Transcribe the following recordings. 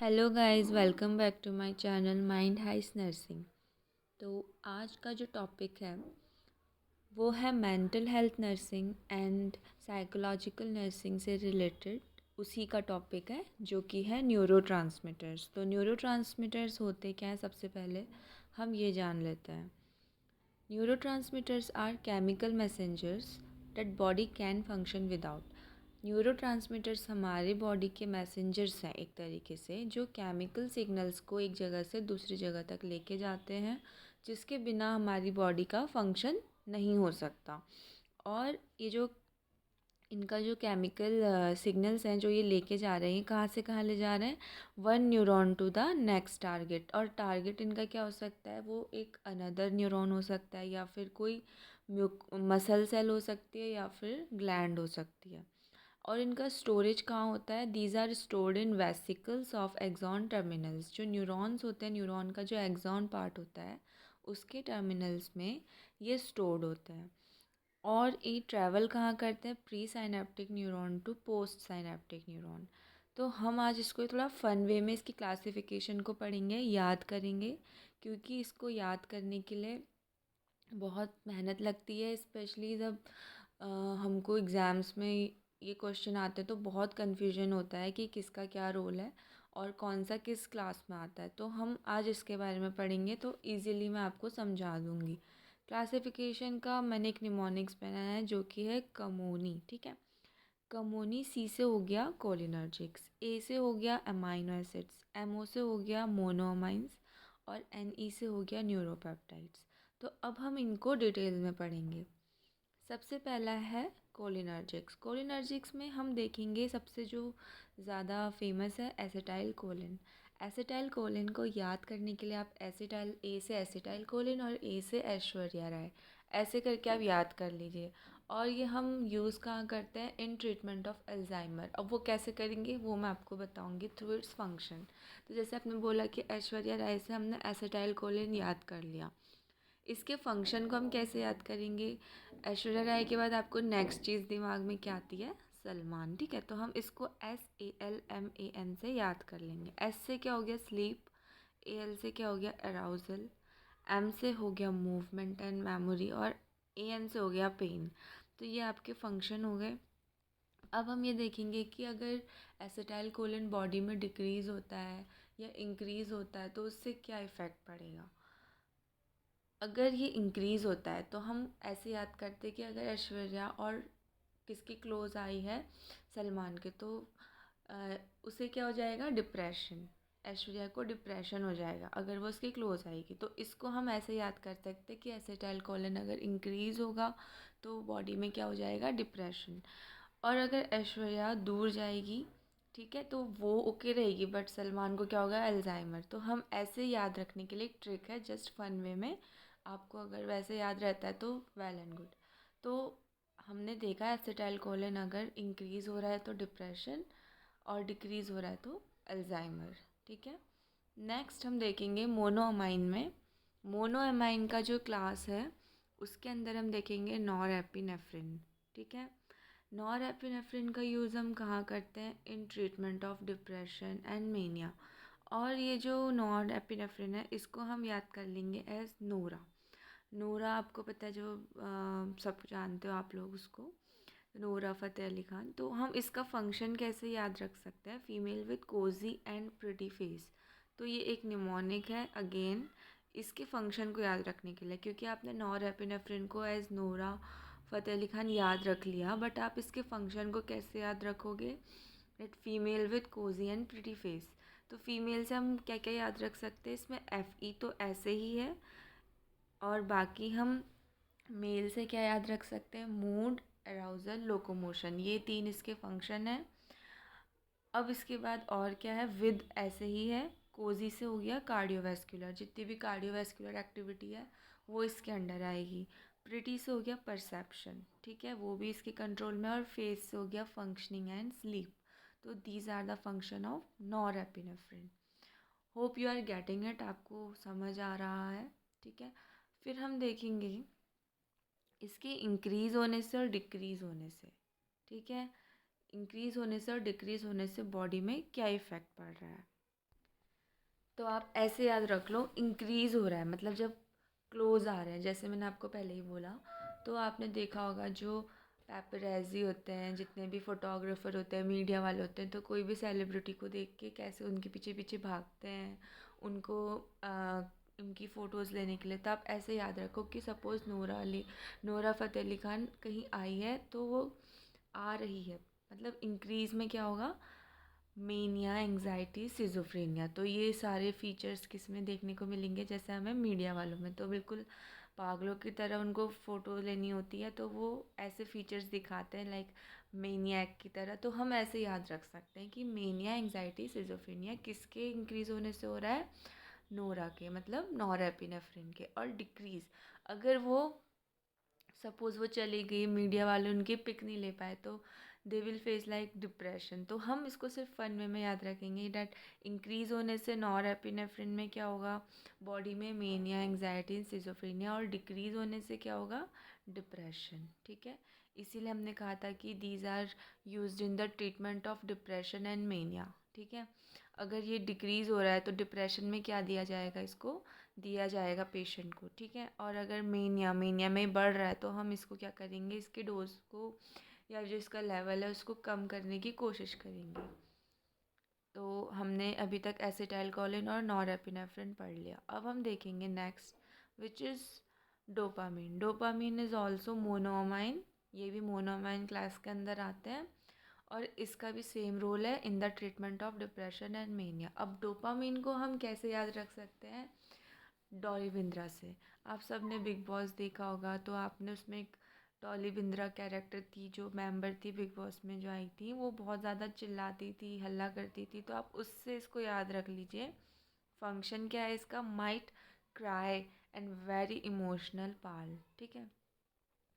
Hello guys, welcome back to my channel mind हाइस nursing. तो आज का जो टॉपिक है वो है mental health nursing and psychological nursing से रिलेटेड उसी का टॉपिक है, जो कि है न्यूरोट्रांसमीटर्स। तो न्यूरोट्रांसमीटर्स होते क्या हैं, सबसे पहले हम ये जान लेते हैं। Neurotransmitters are chemical messengers that body can function without. Neurotransmitters हमारे बॉडी के मैसेंजर्स हैं एक तरीके से, जो केमिकल सिग्नल्स को एक जगह से दूसरी जगह तक लेके जाते हैं, जिसके बिना हमारी बॉडी का फंक्शन नहीं हो सकता। और ये जो इनका जो केमिकल सिग्नल्स हैं जो ये लेके जा रहे हैं, कहाँ से कहाँ ले जा रहे हैं, one neuron to the next target. और टारगेट इनका क्या हो सकता है, वो एक अनदर न्यूरॉन हो सकता है, या फिर कोई मसल सेल हो सकती है, या फिर ग्लैंड हो सकती है। और इनका स्टोरेज कहाँ होता है, these are stored in vesicles of axon terminals. जो न्यूरॉन्स होते हैं, न्यूरॉन का जो एक्सॉन पार्ट होता है उसके टर्मिनल्स में ये स्टोर्ड होते हैं। और ये ट्रैवल कहाँ करते हैं, pre synaptic neuron to post synaptic neuron. तो हम आज इसको थोड़ा फन वे में इसकी क्लासिफिकेशन को पढ़ेंगे, याद करेंगे, क्योंकि इसको याद करने के लिए बहुत मेहनत लगती है। स्पेशली जब हमको एग्ज़ाम्स में ये क्वेश्चन आते हैं तो बहुत कन्फ्यूजन होता है कि किसका क्या रोल है और कौन सा किस क्लास में आता है। तो हम आज इसके बारे में पढ़ेंगे तो इजीली मैं आपको समझा दूँगी। क्लासिफिकेशन का मैंने एक निमोनिक्स बनाया है जो कि है कमोनी। ठीक है, कमोनी। सी से हो गया कोलिनर्जिक्स, ए से हो गया अमाइनो एसिड्स, एमओ से हो गया मोनोअमाइंस, और एन ई से हो गया न्यूरोपेप्टाइड्स। तो अब हम इनको डिटेल में पढ़ेंगे। सबसे पहला है कोलिनर्जिक्स। कोलिनर्जिक्स में हम देखेंगे सबसे जो ज़्यादा फेमस है एसिटाइल कोलिन। एसिटाइल कोलिन को याद करने के लिए आप एसिटाइल, ए से एसिटाइल कोलिन और ए से ऐश्वर्या राय, ऐसे करके आप याद कर लीजिए। और ये हम यूज़ कहाँ करते हैं, इन ट्रीटमेंट ऑफ अल्जाइमर। अब वो कैसे करेंगे वो मैं आपको बताऊंगी थ्रू इट्स फंक्शन। तो जैसे आपने बोला कि ऐश्वर्या राय से हमने एसिटाइल कोलिन याद कर लिया, इसके फंक्शन को हम कैसे याद करेंगे। ऐश्वर्या राय के बाद आपको नेक्स्ट चीज़ दिमाग में क्या आती है, सलमान। ठीक है, तो हम इसको SALMAN से याद कर लेंगे। एस से क्या हो गया, स्लीप। AL से क्या हो गया, अराउजल। M से हो गया मूवमेंट एंड मेमोरी, और AN से हो गया पेन। तो ये आपके फंक्शन हो गए। अब हम ये देखेंगे कि अगर एसिटाइल कोलिन बॉडी में डिक्रीज़ होता है या इंक्रीज़ होता है तो उससे क्या इफ़ेक्ट पड़ेगा। अगर ये इंक्रीज़ होता है तो हम ऐसे याद करते कि अगर ऐश्वर्या और किसकी क्लोज आई है, सलमान के, तो उसे क्या हो जाएगा, डिप्रेशन। ऐश्वर्या को डिप्रेशन हो जाएगा अगर वो उसकी क्लोज आएगी। तो इसको हम ऐसे याद कर सकते कि एसिटाइल कोलिन अगर इंक्रीज़ होगा तो बॉडी में क्या हो जाएगा, डिप्रेशन। और अगर ऐश्वर्या दूर जाएगी, ठीक है, तो वो ओके रहेगी, बट सलमान को क्या होगा, अल्जाइमर। तो हम ऐसे याद रखने के लिए एक ट्रिक है, जस्ट फन वे में। आपको अगर वैसे याद रहता है तो वेल एंड गुड। तो हमने देखा है एसिटाइल कोलिन अगर इंक्रीज़ हो रहा है तो डिप्रेशन, और डिक्रीज़ हो रहा है तो अल्जाइमर। ठीक है, नेक्स्ट हम देखेंगे मोनोअमाइन में। मोनोअमाइन का जो क्लास है उसके अंदर हम देखेंगे नॉरएपिनेफ्रिन। ठीक है, नॉरएपिनेफ्रिन का यूज़ हम कहाँ करते हैं, in treatment of depression and mania. और ये जो नॉरएपिनेफ्रिन है इसको हम याद कर लेंगे एज नोरा। नोरा आपको पता है, जो सब जानते हो आप लोग उसको, नोरा फतेह अली खान। तो हम इसका फंक्शन कैसे याद रख सकते हैं, female with Cozi and pretty face. तो ये एक निमोनिक है अगेन, इसके फंक्शन को याद रखने के लिए, क्योंकि आपने नॉरएपिनेफ्रिन को एज नोरा फतेह अली खान याद रख लिया, बट आप इसके फंक्शन को कैसे याद रखोगे, that female with Cozi and pretty face. तो फीमेल से हम क्या क्या याद रख सकते हैं, इसमें FE तो ऐसे ही है, और बाकी हम मेल से क्या याद रख सकते हैं, मूड, अराउजल, लोकोमोशन, ये 3 इसके फंक्शन हैं। अब इसके बाद और क्या है, विद ऐसे ही है। कोजी से हो गया कार्डियोवैस्कुलर, जितनी भी कार्डियोवैस्कुलर एक्टिविटी है वो इसके अंडर आएगी। प्रिटी से हो गया परसेप्शन, ठीक है, वो भी इसके कंट्रोल में। और फेस से हो गया फंक्शनिंग एंड स्लीप। तो these are the function of norepinephrine. Hope you are getting it, आपको समझ आ रहा है। ठीक है, फिर हम देखेंगे इसके इंक्रीज़ होने से और डिक्रीज़ होने से। ठीक है, इंक्रीज़ होने से और डिक्रीज़ होने से बॉडी में क्या इफ़ेक्ट पड़ रहा है। तो आप ऐसे याद रख लो, इंक्रीज़ हो रहा है मतलब जब क्लोज आ रहे हैं, जैसे मैंने आपको पहले ही बोला। तो आपने देखा होगा जो पैपरैज़ी होते हैं, जितने भी फोटोग्राफर होते हैं, मीडिया वाले होते हैं, तो कोई भी सेलिब्रिटी को देख के कैसे उनके पीछे पीछे भागते हैं उनको उनकी फ़ोटोज़ लेने के लिए। तो आप ऐसे याद रखो कि सपोज़ नोरा फ़तेह अली खान कहीं आई है तो वो आ रही है, मतलब इंक्रीज़ में क्या होगा, मेनिया, एंग्जाइटी, सिजोफ्रेनिया। तो ये सारे फीचर्स किस में देखने को मिलेंगे, जैसे हमें मीडिया वालों में तो बिल्कुल पागलों की तरह उनको फ़ोटो लेनी होती है, तो वो ऐसे फीचर्स दिखाते हैं लाइक मेनियाक की तरह। तो हम ऐसे याद रख सकते हैं कि मेनिया, एंग्जाइटी, सिजोफ्रेनिया किसके इंक्रीज़ होने से हो रहा है, नोरा के, मतलब नॉरएपिनेफ्रिन के। और डिक्रीज़, अगर वो सपोज़ वो चली गई, मीडिया वाले उनकी पिक नहीं ले पाए, तो they will face like depression. तो हम इसको सिर्फ फन वे में याद रखेंगे डैट इंक्रीज़ होने से नॉरएपिनेफ्रिन में क्या होगा, बॉडी में मेनिया, एंग्जाइटी, सिजोफ्रेनिया, और डिक्रीज़ होने से क्या होगा, डिप्रेशन। ठीक है, इसीलिए हमने कहा था कि these are used in the treatment of depression and mania. ठीक है, अगर ये डिक्रीज़ हो रहा है तो डिप्रेशन में क्या दिया जाएगा, इसको दिया जाएगा पेशेंट को। ठीक है, और अगर मेनिया में बढ़ रहा है तो हम इसको क्या करेंगे, इसके डोज को या जो इसका लेवल है उसको कम करने की कोशिश करेंगे। तो हमने अभी तक एसिटाइलकोलिन और नॉरएपिनेफ्रिन पढ़ लिया। अब हम देखेंगे next, which is dopamine. Dopamine is also monoamine, ये भी मोनोअमाइन क्लास के अंदर आते हैं, और इसका भी सेम रोल है इन the treatment of depression and mania. अब डोपामीन को हम कैसे याद रख सकते हैं, डॉली बिंद्रा से। आप सब ने बिग बॉस देखा होगा, तो आपने उसमें एक डॉली बिंद्रा कैरेक्टर थी, जो मेंबर थी बिग बॉस में जो आई थी, वो बहुत ज़्यादा चिल्लाती थी, हल्ला करती थी। तो आप उससे इसको याद रख लीजिए। फंक्शन क्या है इसका, might cry and very emotional पाल। ठीक है,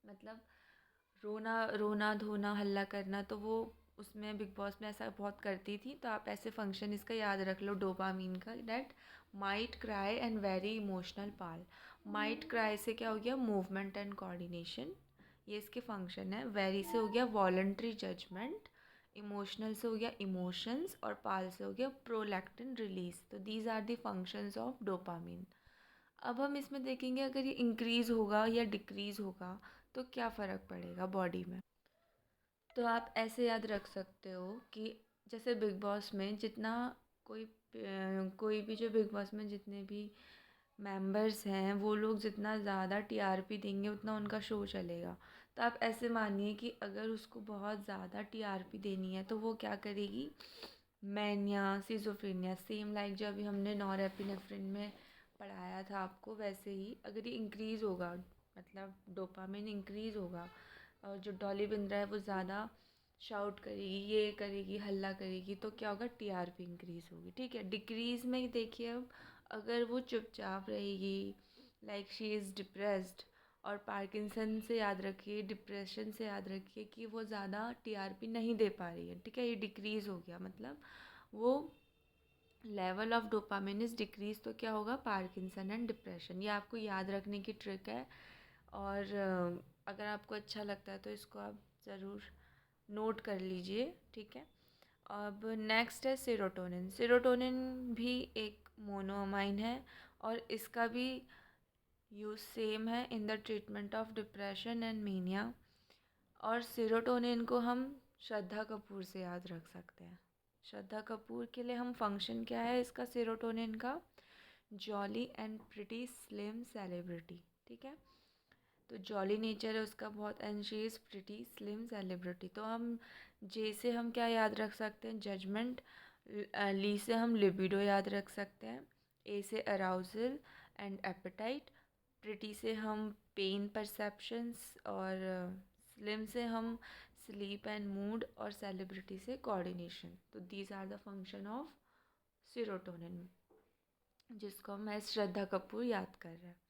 मतलब रोना रोना धोना हल्ला करना, तो वो उसमें बिग बॉस में ऐसा बहुत करती थी। तो आप ऐसे फंक्शन इसका याद रख लो डोपामीन का, that might cry and very emotional Pal. Might cry से क्या हो गया, मूवमेंट एंड कोऑर्डिनेशन, ये इसके फंक्शन है। वेरी से हो गया वॉलंटरी जजमेंट, इमोशनल से हो गया इमोशंस, और पाल से हो गया प्रोलैक्टिन रिलीज। तो these are the functions of dopamine. अब हम इसमें देखेंगे अगर ये इंक्रीज़ होगा या डिक्रीज़ होगा तो क्या फ़र्क पड़ेगा बॉडी में। तो आप ऐसे याद रख सकते हो कि जैसे बिग बॉस में जितना कोई भी जो बिग बॉस में जितने भी मेंबर्स हैं, वो लोग जितना ज़्यादा टीआरपी देंगे उतना उनका शो चलेगा। तो आप ऐसे मानिए कि अगर उसको बहुत ज़्यादा टीआरपी देनी है तो वो क्या करेगी, मैनिया, सिजोफ्रेनिया, सेम लाइक जो अभी हमने नॉरएपिनेफ्रिन में पढ़ाया था आपको, वैसे ही अगर ये इंक्रीज़ होगा, मतलब डोपामिन इंक्रीज़ होगा, और जो डॉली बिंद्रा है वो ज़्यादा शाउट करेगी, ये करेगी, हल्ला करेगी, तो क्या होगा, टीआरपी इंक्रीज़ होगी। ठीक है, डिक्रीज़ में देखिए अब अगर वो चुपचाप रहेगी, लाइक शी इज़ डिप्रेस्ड, और पार्किंसन से याद रखिए, डिप्रेशन से याद रखिए कि वो ज़्यादा टीआरपी नहीं दे पा रही है। ठीक है, ये डिक्रीज़ हो गया, मतलब वो level of dopamine is decrease, तो क्या होगा, पार्किंसन एंड डिप्रेशन। ये आपको याद रखने की ट्रिक है, और अगर आपको अच्छा लगता है तो इसको आप ज़रूर नोट कर लीजिए। ठीक है, अब नेक्स्ट है सेरोटोनिन। सेरोटोनिन भी एक मोनोअमाइन है, और इसका भी यूज़ सेम है इन the treatment of depression and mania. और सेरोटोनिन को हम श्रद्धा कपूर से याद रख सकते हैं। श्रद्धा कपूर के लिए हम फंक्शन क्या है इसका सेरोटोनिन का, jolly and pretty slim celebrity. ठीक है, तो जॉली नेचर है उसका बहुत, and she is pretty slim celebrity. तो हम जे से हम क्या याद रख सकते हैं, जजमेंट। ली से हम लिबिडो याद रख सकते हैं। ए से अराउजल एंड एपेटाइट। प्रिटी से हम पेन परसेप्शंस, और स्लिम से हम स्लीप एंड मूड, और सेलिब्रिटी से कोऑर्डिनेशन। तो these are the function of serotonin, जिसको मैं श्रद्धा कपूर याद कर रहे हैं।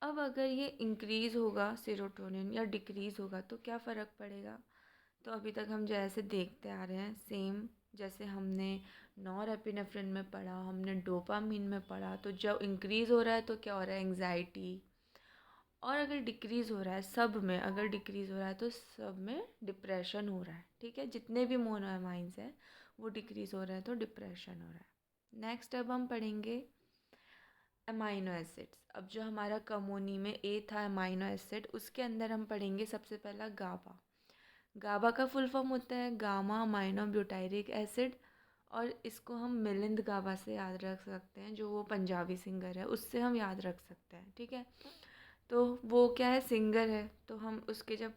अब अगर ये इंक्रीज़ होगा सेरोटोनिन या डिक्रीज़ होगा तो क्या फ़र्क पड़ेगा। तो अभी तक हम जैसे देखते आ रहे हैं सेम, जैसे हमने नॉरएपिनेफ्रिन में पढ़ा, हमने डोपामीन में पढ़ा, तो जब इंक्रीज़ हो रहा है तो क्या हो रहा है, एंग्जाइटी। और अगर डिक्रीज़ हो रहा है सब में, अगर डिक्रीज़ हो रहा है तो सब में डिप्रेशन हो रहा है। ठीक है, जितने भी मोनोअमाइन्स हैं वो डिक्रीज़ हो रहे हैं तो डिप्रेशन हो रहा है। नेक्स्ट अब हम पढ़ेंगे अमाइनो एसिड्स। अब जो हमारा कमोनी में ए था अमाइनो एसिड, उसके अंदर हम पढ़ेंगे सबसे पहला गाबा। गाबा का फुल फॉर्म होता है गामा अमाइनो ब्यूटायरिक एसिड, और इसको हम मिलिंद गाबा से याद रख सकते हैं, जो वो पंजाबी सिंगर है उससे हम याद रख सकते हैं, ठीक है। तो वो क्या है, सिंगर है, तो हम उसके जब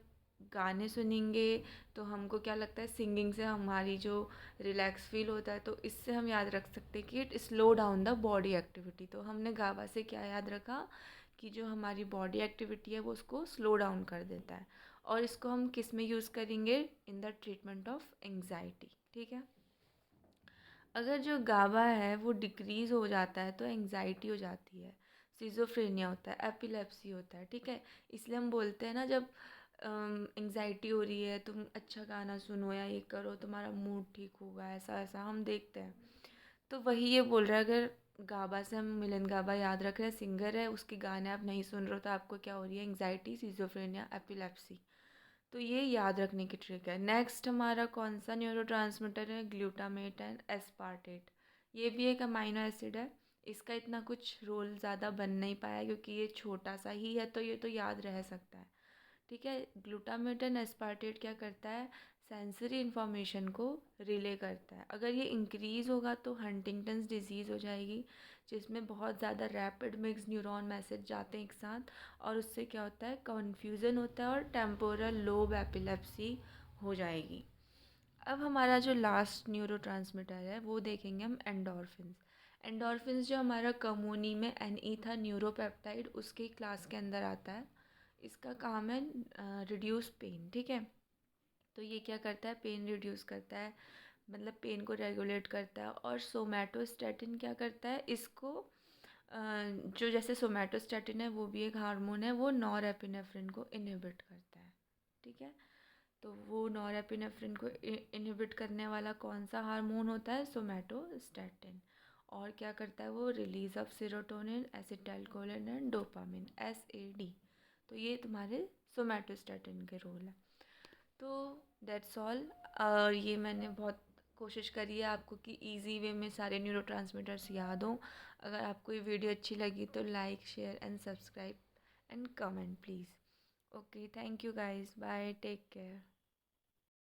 गाने सुनेंगे तो हमको क्या लगता है, सिंगिंग से हमारी जो रिलैक्स फील होता है, तो इससे हम याद रख सकते हैं कि it slow down the body activity. तो हमने गाबा से क्या याद रखा कि जो हमारी बॉडी एक्टिविटी है वो उसको स्लो डाउन कर देता है। और इसको हम किस में यूज़ करेंगे, इन द ट्रीटमेंट ऑफ एंग्जाइटी, ठीक है। अगर जो गाबा है वो डिक्रीज़ हो जाता है तो एंग्जाइटी हो जाती है, सिजोफ्रेनिया होता है, एपिलेप्सी होता है, ठीक है। इसलिए हम बोलते हैं ना, जब एंग्जाइटी हो रही है तुम अच्छा गाना सुनो या ये करो तुम्हारा मूड ठीक होगा, ऐसा ऐसा हम देखते हैं। तो वही ये बोल रहा है, अगर गाबा से हम मिलन गाबा याद रख रहे हैं, सिंगर है, उसके गाने आप नहीं सुन रहे हो, तो आपको क्या हो रही है, एंग्जाइटी, सिजोफ्रेनिया, एपिलेप्सी। तो ये याद रखने की ट्रिक है। नेक्स्ट हमारा कौन सा न्यूरोट्रांसमीटर है, ग्लूटामेट एंड एस्पार्टेट। ये भी एक अमाइनो एसिड है। इसका इतना कुछ रोल ज़्यादा बन नहीं पाया क्योंकि ये छोटा सा ही है, तो ये तो याद रह सकता है, ठीक है। ग्लूटामेट एंड एस्पार्टेट क्या करता है, सेंसरी इन्फॉर्मेशन को रिले करता है। अगर ये इंक्रीज़ होगा तो हंटिंगटन्स डिजीज़ हो जाएगी, जिसमें बहुत ज़्यादा रैपिड मिक्स न्यूरॉन मैसेज जाते हैं एक साथ, और उससे क्या होता है, कन्फ्यूज़न होता है और टेम्पोरल लोब एपिलेप्सी हो जाएगी। अब हमारा जो लास्ट न्यूरोट्रांसमीटर है वो देखेंगे हम एंडोर्फिन्स। एंडोर्फिन्स जो हमारा कमोनी में एनई था, न्यूरोपेप्टाइड, उसके क्लास के अंदर आता है। इसका काम है रिड्यूस पेन, ठीक है। तो ये क्या करता है, पेन रिड्यूस करता है, मतलब पेन को रेगुलेट करता है। और सोमैटोस्टैटिन क्या करता है, इसको जो जैसे सोमैटोस्टैटिन है वो भी एक हार्मोन है, वो नॉरएपिनेफ्रिन को इनहिबिट करता है, ठीक है। तो वो नॉरएपिनेफ्रिन को इनहिबिट करने वाला कौन सा हार्मोन होता है, सोमैटोस्टैटिन। और क्या करता है वो, release of serotonin, acetylcholine and dopamine, SAD। तो ये तुम्हारे सोमैटोस्टैटिन के रोल है। तो दैट्स ऑल। और ये मैंने बहुत कोशिश करी है आपको कि इजी वे में सारे न्यूरोट्रांसमीटर्स याद हों। अगर आपको ये वीडियो अच्छी लगी तो like share and subscribe and comment please. Okay, thank you guys, bye, take care.